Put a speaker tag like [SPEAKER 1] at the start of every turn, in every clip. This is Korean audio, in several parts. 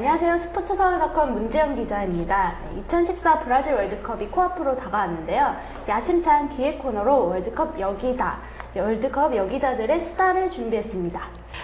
[SPEAKER 1] 안녕하세요. 스포츠서울닷컴 문지영 기자입니다. 2014 브라질 월드컵이 코앞으로 다가왔는데요. 야심찬 기획 코너로 월드컵 여기다, 월드컵 여기자들의 수다를 준비했습니다.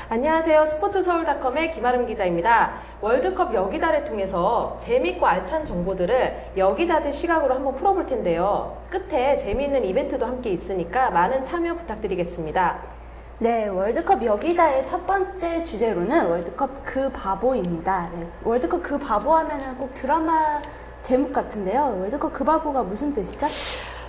[SPEAKER 2] 안녕하세요. 스포츠서울닷컴의 김아름 기자입니다. 월드컵 여기다를 통해서 재밌고 알찬 정보들을 여기자들 시각으로 한번 풀어볼 텐데요. 끝에 재미있는 이벤트도 함께 있으니까 많은 참여 부탁드리겠습니다.
[SPEAKER 1] 네, 월드컵 여기다의 첫 번째 주제로는 월드컵 그 바보입니다. 네, 월드컵 그 바보 하면은 꼭 드라마 제목 같은데요. 월드컵 그 바보가 무슨 뜻이죠?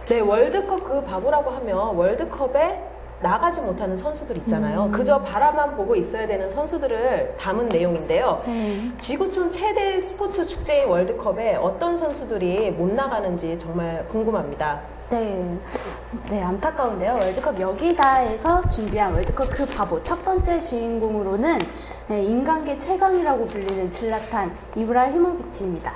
[SPEAKER 2] 네, 월드컵 그 바보라고 하면 월드컵에 나가지 못하는 선수들 있잖아요. 그저 바라만 보고 있어야 되는 선수들을 담은 내용인데요. 지구촌 최대 스포츠 축제인 월드컵에 어떤 선수들이 못 나가는지 정말 궁금합니다.
[SPEAKER 1] 네, 안타까운데요. 월드컵 여기다에서 준비한 월드컵 그 바보 첫 번째 주인공으로는 인간계 최강이라고 불리는 질라탄 이브라히모비치입니다.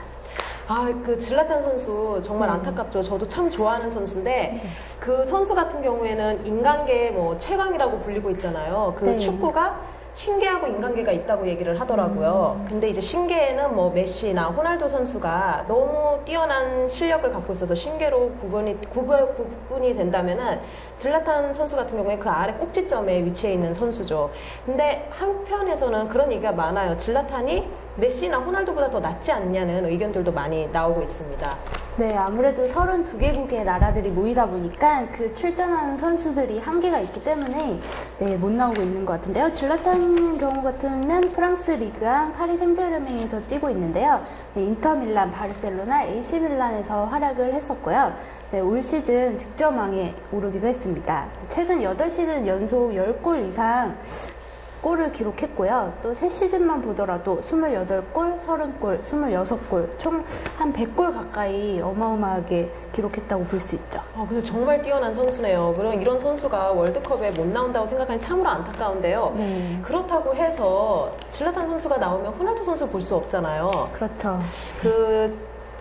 [SPEAKER 2] 그 질라탄 선수 정말 안타깝죠. 저도 참 좋아하는 선수인데 그 선수 같은 경우에는 인간계 뭐 최강이라고 불리고 있잖아요. 그 축구가 신계하고 인간계가 있다고 얘기를 하더라고요. 근데 이제 신계에는 뭐 메시나 호날두 선수가 너무 뛰어난 실력을 갖고 있어서 신계로 구분이 된다면은 질라탄 선수 같은 경우에 그 아래 꼭지점에 위치해 있는 선수죠. 근데 한편에서는 그런 얘기가 많아요. 질라탄이 메시나 호날두보다 더 낫지 않냐는 의견들도 많이 나오고 있습니다.
[SPEAKER 1] 네, 아무래도 32개국의 나라들이 모이다 보니까 그 출전하는 선수들이 한계가 있기 때문에 못 나오고 있는 것 같은데요. 질라탄 경우 같으면 프랑스 리그왕 파리 생제르맹에서 뛰고 있는데요. 인터밀란, 바르셀로나, AC밀란에서 활약을 했었고요. 올 시즌 득점왕에 오르기도 했습니다. 최근 8시즌 연속 10골 이상 골을 기록했고요. 또 3시즌만 보더라도 28골, 30골, 26골, 총 한 100골 가까이 어마어마하게 기록했다고 볼 수 있죠.
[SPEAKER 2] 근데 정말 뛰어난 선수네요. 그럼 이런 선수가 월드컵에 못 나온다고 생각하니 참으로 안타까운데요. 그렇다고 해서 질라탄 선수가 나오면 호날두 선수를 볼 수 없잖아요.
[SPEAKER 1] 그렇죠.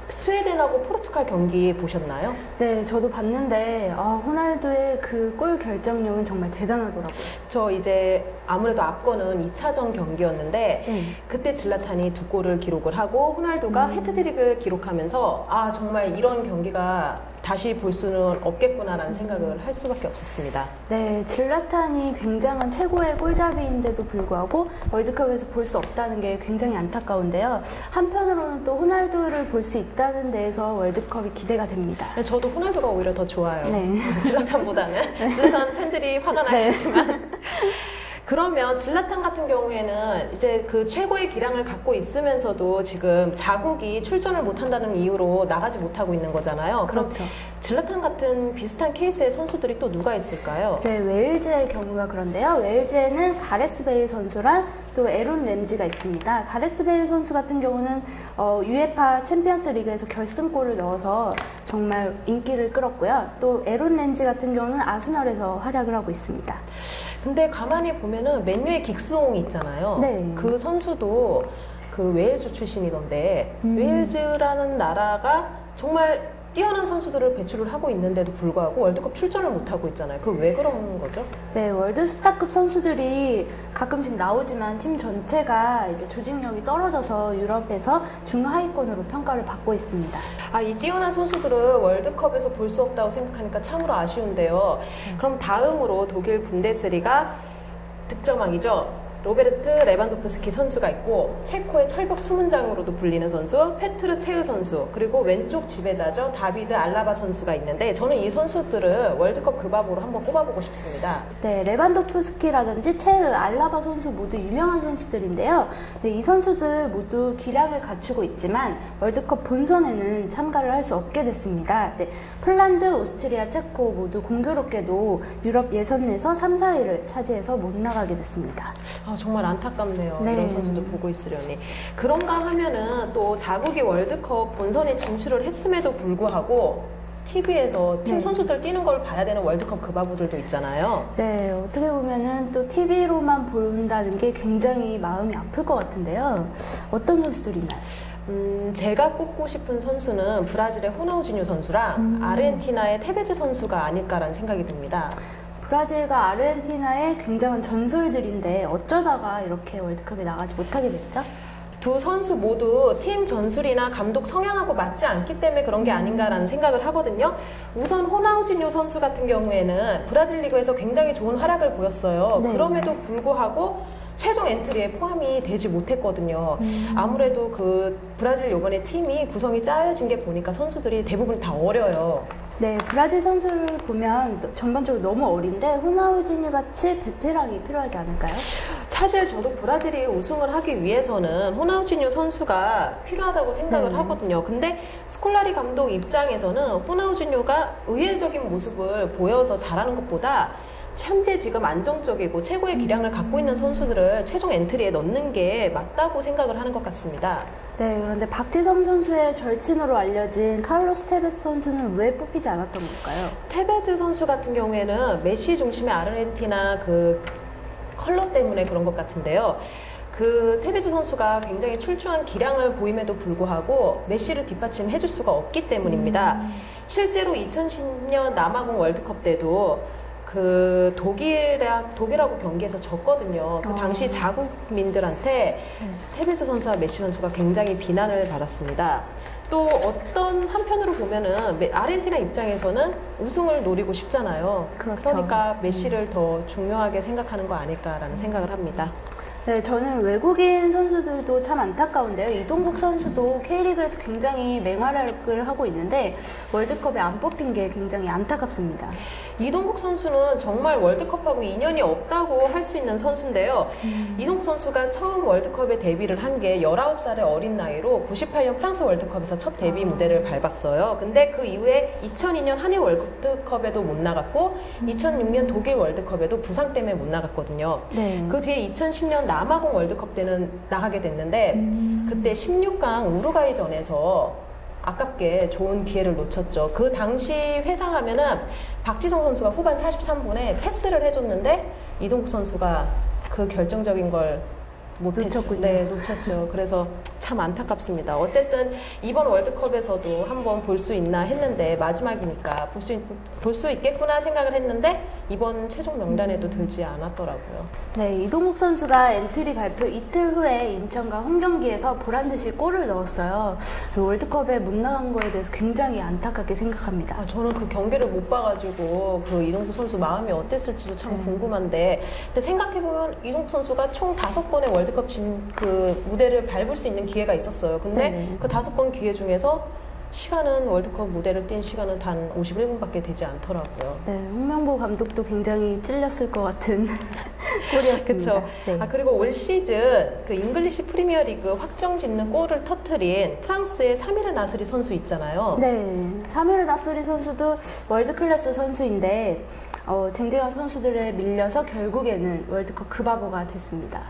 [SPEAKER 2] 스웨덴하고 포르투갈 경기 보셨나요?
[SPEAKER 1] 네, 저도 봤는데 호날두의 그 골 결정력은 정말 대단하더라고요.
[SPEAKER 2] 저 이제 아무래도 앞거는 2차전 경기였는데 그때 질라탄이 2골을 기록을 하고 호날두가 해트트릭을 기록하면서 정말 이런 경기가 다시 볼 수는 없겠구나라는 생각을 할 수밖에 없었습니다.
[SPEAKER 1] 네, 질라탄이 굉장한 최고의 골잡이인데도 불구하고 월드컵에서 볼 수 없다는 게 굉장히 안타까운데요. 한편으로는 또 호날두를 볼 수 있다는 데에서 월드컵이 기대가 됩니다.
[SPEAKER 2] 저도 호날두가 오히려 더 좋아요. 질라탄보다는. 질라탄 팬들이 화가 나겠지만. 그러면 질라탄 같은 경우에는 이제 그 최고의 기량을 갖고 있으면서도 지금 자국이 출전을 못한다는 이유로 나가지 못하고 있는 거잖아요.
[SPEAKER 1] 그렇죠.
[SPEAKER 2] 질라탄 같은 비슷한 케이스의 선수들이 또 누가 있을까요?
[SPEAKER 1] 네, 웨일즈의 경우가 그런데요. 웨일즈에는 가레스 베일 선수랑 또 에론 램지가 있습니다. 가레스 베일 선수 같은 경우는 UEFA 챔피언스 리그에서 결승골을 넣어서 정말 인기를 끌었고요. 또 에론 램지 같은 경우는 아스널에서 활약을 하고 있습니다.
[SPEAKER 2] 근데 가만히 보면은 맨유의 긱스옹이 있잖아요. 그 선수도 그 웨일즈 출신이던데 웨일즈라는 나라가 정말 뛰어난 선수들을 배출을 하고 있는데도 불구하고 월드컵 출전을 못하고 있잖아요. 그 왜 그런 거죠? 네,
[SPEAKER 1] 월드스타급 선수들이 가끔씩 나오지만 팀 전체가 이제 조직력이 떨어져서 유럽에서 중하위권으로 평가를 받고 있습니다.
[SPEAKER 2] 이 뛰어난 선수들을 월드컵에서 볼 수 없다고 생각하니까 참으로 아쉬운데요. 그럼 다음으로 독일 분데스리가 득점왕이죠. 로베르트 레반도프스키 선수가 있고 체코의 철벽 수문장으로도 불리는 선수 페트르 체흐 선수 그리고 왼쪽 지배자죠 다비드 알라바 선수가 있는데 저는 이 선수들을 월드컵 그 밥으로 한번 꼽아보고 싶습니다.
[SPEAKER 1] 네, 레반도프스키라든지 체흐, 알라바 선수 모두 유명한 선수들인데요. 이 선수들 모두 기량을 갖추고 있지만 월드컵 본선에는 참가를 할 수 없게 됐습니다. 폴란드, 오스트리아, 체코 모두 공교롭게도 유럽 예선에서 3, 4위를 차지해서 못 나가게 됐습니다.
[SPEAKER 2] 정말 안타깝네요. 이런 선수들 보고 있으려니. 그런가 하면은 또 자국이 월드컵 본선에 진출을 했음에도 불구하고 TV에서 팀 선수들 뛰는 걸 봐야 되는 월드컵 그 바보들도 있잖아요.
[SPEAKER 1] 네, 어떻게 보면은 또 TV로만 본다는 게 굉장히 마음이 아플 것 같은데요. 어떤 선수들이 있나요?
[SPEAKER 2] 제가 꼽고 싶은 선수는 브라질의 호나우지뉴 선수랑 아르헨티나의 테베즈 선수가 아닐까라는 생각이 듭니다.
[SPEAKER 1] 브라질과 아르헨티나의 굉장한 전설들인데 어쩌다가 이렇게 월드컵에 나가지 못하게 됐죠?
[SPEAKER 2] 두 선수 모두 팀 전술이나 감독 성향하고 맞지 않기 때문에 그런 게 아닌가라는 생각을 하거든요. 우선 호나우지뉴 선수 같은 경우에는 브라질 리그에서 굉장히 좋은 활약을 보였어요.
[SPEAKER 1] 네.
[SPEAKER 2] 그럼에도 불구하고 최종 엔트리에 포함이 되지 못했거든요. 아무래도 그 브라질 요번에 팀이 구성이 짜여진 게 보니까 선수들이 대부분 다 어려요.
[SPEAKER 1] 네, 브라질 선수를 보면 전반적으로 너무 어린데 호나우지뉴 같이 베테랑이 필요하지 않을까요?
[SPEAKER 2] 사실 저도 브라질이 우승을 하기 위해서는 호나우지뉴 선수가 필요하다고 생각을 하거든요. 근데 스콜라리 감독 입장에서는 호나우지뉴가 의외적인 모습을 보여서 잘하는 것보다 현재 지금 안정적이고 최고의 기량을 갖고 있는 선수들을 최종 엔트리에 넣는 게 맞다고 생각을 하는 것 같습니다.
[SPEAKER 1] 네, 그런데 박지성 선수의 절친으로 알려진 카를로스 테베스 선수는 왜 뽑히지 않았던 걸까요?
[SPEAKER 2] 테베즈 선수 같은 경우에는 메시 중심의 아르헨티나 그 컬러 때문에 그런 것 같은데요. 그 테베즈 선수가 굉장히 출중한 기량을 보임에도 불구하고 메시를 뒷받침해 줄 수가 없기 때문입니다. 실제로 2010년 남아공 월드컵 때도 그 독일하고 경기에서 졌거든요. 그 당시 자국민들한테 테베즈 선수와 메시 선수가 굉장히 비난을 받았습니다. 또 어떤 한편으로 보면은 아르헨티나 입장에서는 우승을 노리고 싶잖아요.
[SPEAKER 1] 그렇죠.
[SPEAKER 2] 그러니까 메시를 더 중요하게 생각하는 거 아닐까라는 생각을 합니다.
[SPEAKER 1] 네, 저는 외국인 선수들도 참 안타까운데요. 이동국 선수도 K리그에서 굉장히 맹활약을 하고 있는데 월드컵에 안 뽑힌 게 굉장히 안타깝습니다.
[SPEAKER 2] 이동국 선수는 정말 월드컵하고 인연이 없다고 할 수 있는 선수인데요. 이동국 선수가 처음 월드컵에 데뷔를 한 게 19살의 어린 나이로 98년 프랑스 월드컵에서 첫 데뷔 무대를 밟았어요. 근데 그 이후에 2002년 한일 월드컵에도 못 나갔고 2006년 독일 월드컵에도 부상 때문에 못 나갔거든요.
[SPEAKER 1] 네.
[SPEAKER 2] 그 뒤에 2010년 남아공 월드컵 때는 나가게 됐는데 그때 16강 우루과이전에서 아깝게 좋은 기회를 놓쳤죠. 그 당시 회상하면은 박지성 선수가 후반 43분에 패스를 해줬는데 이동국 선수가 그 결정적인 걸
[SPEAKER 1] 놓쳤군요.
[SPEAKER 2] 네, 놓쳤죠. 그래서 참 안타깝습니다. 어쨌든 이번 월드컵에서도 한번 볼 수 있나 했는데 마지막이니까 볼 수 있겠구나 생각을 했는데 이번 최종 명단에도 들지 않았더라고요.
[SPEAKER 1] 네, 이동국 선수가 엔트리 발표 이틀 후에 인천과 홈 경기에서 보란듯이 골을 넣었어요. 월드컵에 못 나간 거에 대해서 굉장히 안타깝게 생각합니다.
[SPEAKER 2] 저는 그 경기를 못 봐가지고 그 이동국 선수 마음이 어땠을지도 참 궁금한데 근데 생각해보면 이동국 선수가 총 5번의 월드컵 그 무대를 밟을 수 있는 기회가 있었어요. 근데 그 5번 기회 중에서 시간은 월드컵 무대를 뛴 시간은 단 51분밖에 되지 않더라고요.
[SPEAKER 1] 네, 홍명보 감독도 굉장히 찔렸을 것 같은 골이었습니다.
[SPEAKER 2] 그렇죠.
[SPEAKER 1] 네.
[SPEAKER 2] 그리고 올 시즌 그 잉글리시 프리미어리그 확정 짓는 골을 터트린 프랑스의 사미르 나스리 선수 있잖아요.
[SPEAKER 1] 네, 사미르 나스리 선수도 월드 클래스 선수인데 쟁쟁한 선수들에 밀려서 결국에는 월드컵 급바보가 됐습니다.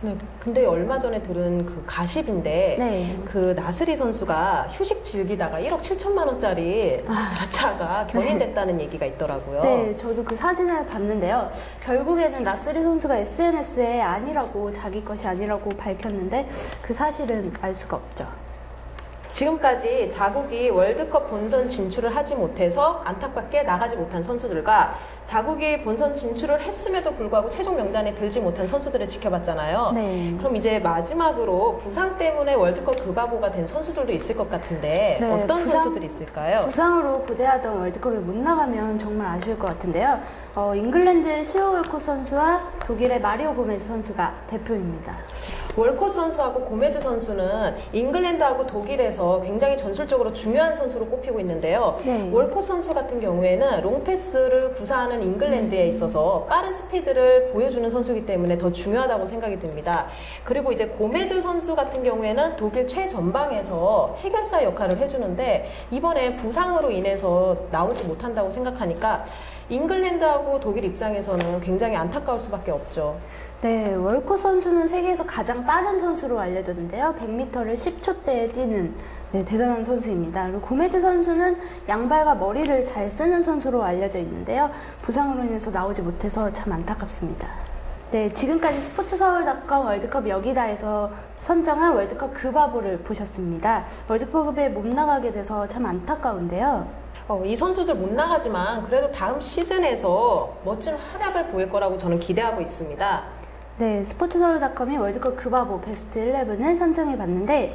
[SPEAKER 2] 네, 근데 얼마 전에 들은 그 가십인데
[SPEAKER 1] 네.
[SPEAKER 2] 그 나스리 선수가 휴식 즐기다가 1억 7천만 원짜리 자차가 견인됐다는 얘기가 있더라고요.
[SPEAKER 1] 네, 저도 그 사진을 봤는데요. 결국에는 나스리 선수가 SNS에 아니라고 자기 것이 아니라고 밝혔는데 그 사실은 알 수가 없죠.
[SPEAKER 2] 지금까지 자국이 월드컵 본선 진출을 하지 못해서 안타깝게 나가지 못한 선수들과 자국이 본선 진출을 했음에도 불구하고 최종 명단에 들지 못한 선수들을 지켜봤잖아요.
[SPEAKER 1] 네.
[SPEAKER 2] 그럼 이제 마지막으로 부상 때문에 월드컵 급바보가 된 선수들도 있을 것 같은데
[SPEAKER 1] 네,
[SPEAKER 2] 어떤 선수들이 있을까요?
[SPEAKER 1] 부상으로 고대하던 월드컵에 못 나가면 정말 아쉬울 것 같은데요. 잉글랜드의 시오 월콧 선수와 독일의 마리오 고메즈 선수가 대표입니다.
[SPEAKER 2] 월콧 선수하고 고메즈 선수는 잉글랜드하고 독일에서 굉장히 전술적으로 중요한 선수로 꼽히고 있는데요.
[SPEAKER 1] 네.
[SPEAKER 2] 월콧 선수 같은 경우에는 롱패스를 구사하는 잉글랜드에 있어서 빠른 스피드를 보여주는 선수이기 때문에 더 중요하다고 생각이 듭니다. 그리고 이제 고메즈 선수 같은 경우에는 독일 최전방에서 해결사 역할을 해주는데 이번에 부상으로 인해서 나오지 못한다고 생각하니까 잉글랜드하고 독일 입장에서는 굉장히 안타까울 수밖에 없죠.
[SPEAKER 1] 네, 월콧 선수는 세계에서 가장 빠른 선수로 알려졌는데요. 100m를 10초대에 뛰는 대단한 선수입니다. 그리고 고메즈 선수는 양발과 머리를 잘 쓰는 선수로 알려져 있는데요. 부상으로 인해서 나오지 못해서 참 안타깝습니다. 네, 지금까지 스포츠서울.com 월드컵 여기다에서 선정한 월드컵 급바보를 보셨습니다. 월드컵에 못 나가게 돼서 참 안타까운데요.
[SPEAKER 2] 이 선수들 못 나가지만 그래도 다음 시즌에서 멋진 활약을 보일 거라고 저는 기대하고 있습니다.
[SPEAKER 1] 네, 스포츠서울.com이 월드컵 그바보 베스트 11을 선정해 봤는데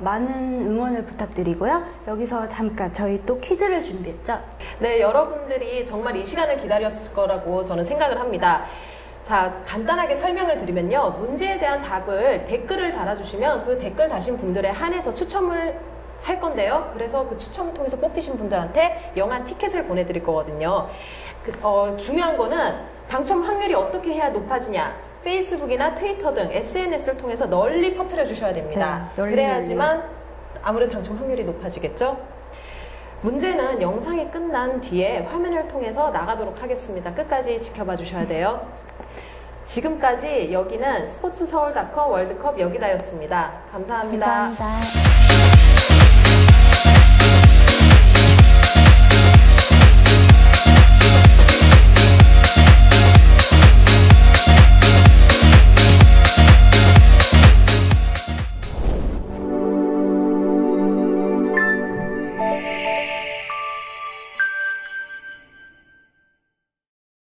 [SPEAKER 1] 많은 응원을 부탁드리고요. 여기서 잠깐 저희 또 퀴즈를 준비했죠.
[SPEAKER 2] 네, 여러분들이 정말 이 시간을 기다렸을 거라고 저는 생각을 합니다. 자, 간단하게 설명을 드리면요. 문제에 대한 답을 댓글을 달아주시면 그 댓글 다신 분들에 한해서 추첨을 할 건데요. 그래서 그 추첨을 통해서 뽑히신 분들한테 영화 티켓을 보내드릴 거거든요. 중요한 거는 당첨 확률이 어떻게 해야 높아지냐. 페이스북이나 트위터 등 SNS를 통해서 널리 퍼뜨려 주셔야 됩니다.
[SPEAKER 1] 네,
[SPEAKER 2] 그래야지만 아무래도 당첨 확률이 높아지겠죠. 문제는 영상이 끝난 뒤에 화면을 통해서 나가도록 하겠습니다. 끝까지 지켜봐 주셔야 돼요. 지금까지 여기는 스포츠서울.com 월드컵 여기다였습니다. 감사합니다.
[SPEAKER 1] 감사합니다.